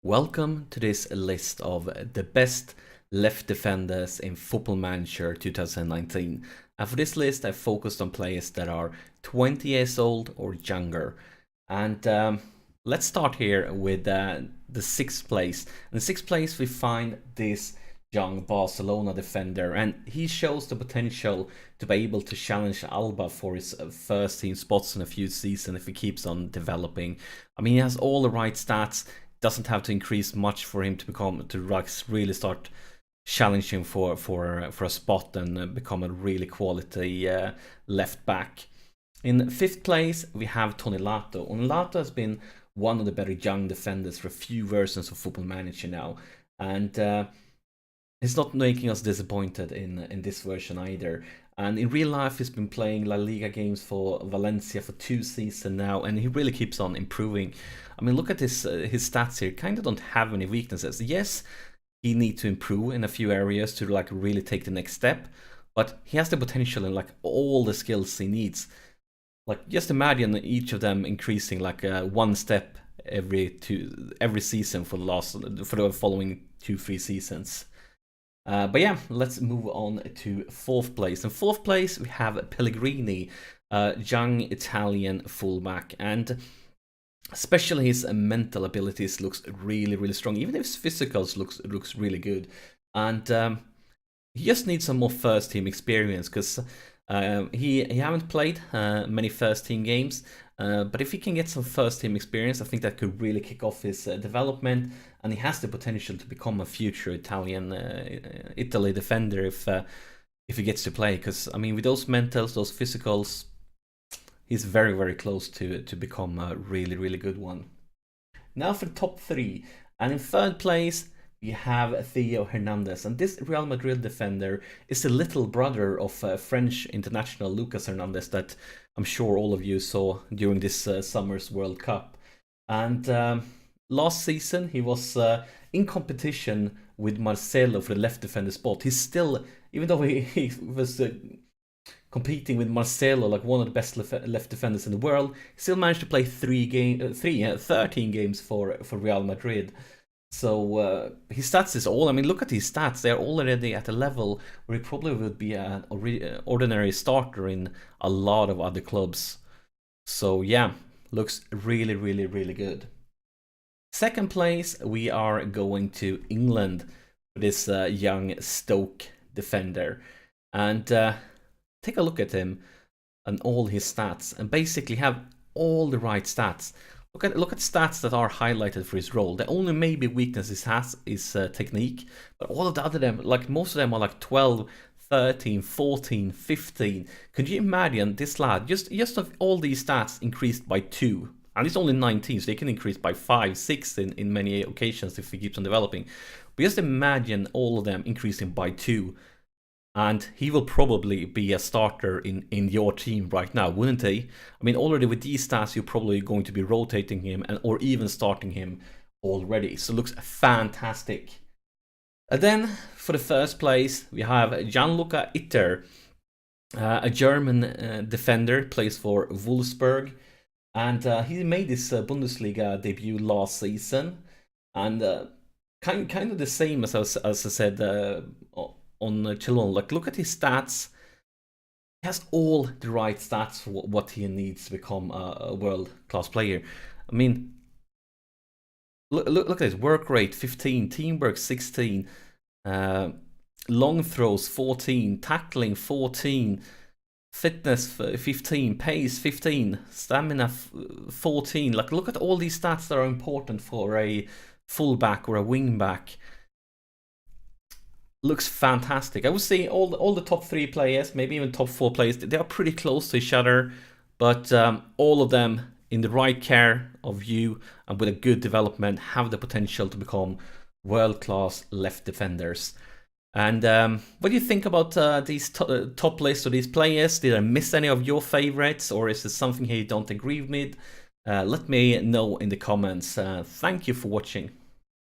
Welcome to this list of the best left defenders in Football Manager 2019. And for this list, I focused on players that are 20 years old or younger. And let's start here with the sixth place. In the sixth place, we find this young Barcelona defender, and he shows the potential to be able to challenge Alba for his first team spots in a few seasons if he keeps on developing. I mean, he has all the right stats. Doesn't have to increase much for him to really start challenging for a spot and become a really quality left back. In fifth place, we have Tony Lotto. And Lotto has been one of the better young defenders for a few versions of Football Manager now, and he's not making us disappointed in this version either. And in real life, he's been playing La Liga games for Valencia for 2 seasons now, and he really keeps on improving. I mean, look at his stats here. Kind of don't have any weaknesses. Yes, he needs to improve in a few areas to really take the next step, but he has the potential in all the skills he needs. Just imagine each of them increasing one step every season for the following 2-3 seasons. But yeah, let's move on to fourth place. In fourth place, we have Pellegrini, young Italian fullback, and especially his mental abilities looks really strong. Even if his physicals looks really good, and he just needs some more first team experience because he haven't played many first team games. But if he can get some first team experience, I think that could really kick off his development, and he has the potential to become a future Italy defender if he gets to play. Because I mean, with those mentals, those physicals, he's very close to become a really good one. Now for the top 3, and in third place we have Theo Hernandez, and this Real Madrid defender is the little brother of French international Lucas Hernandez that I'm sure all of you saw during this summer's World Cup. And last season he was in competition with Marcelo for the left defender spot. He's still, even though he was competing with Marcelo, one of the best left defenders in the world, he still managed to play 13 games for Real Madrid. So his stats is all. I mean, look at his stats. They're already at a level where he probably would be an ordinary starter in a lot of other clubs. So yeah, looks really good. Second place, we are going to England for this young Stoke defender. And take a look at him and all his stats, and basically have all the right stats. Look at stats that are highlighted for his role. The only maybe weakness he has is technique, but all of the other them, most of them are 12, 13, 14, 15. Could you imagine this lad just of all these stats increased by 2? And he's only 19, so they can increase by 5, 6 in many occasions if he keeps on developing. But just imagine all of them increasing by 2. And he will probably be a starter in your team right now, wouldn't he? I mean, already with these stats, you're probably going to be rotating him or even starting him already. So it looks fantastic. And then for the first place, we have Gianluca Eater, a German defender, plays for Wolfsburg. And he made his Bundesliga debut last season. And kind of the same as I said on Chilwell. Look at his stats. He has all the right stats for what he needs to become a world-class player. I mean, look at his work rate, 15, teamwork, 16, long throws, 14, tackling, 14, fitness, 15, pace, 15, stamina, 14. Look at all these stats that are important for a fullback or a wingback. Looks fantastic. I would say all the top 3 players, maybe even top 4 players, they are pretty close to each other, but all of them in the right care of you and with a good development have the potential to become world-class left defenders. And what do you think about these top lists of these players? Did I miss any of your favorites, or is there something here you don't agree with? Let me know in the comments. Thank you for watching.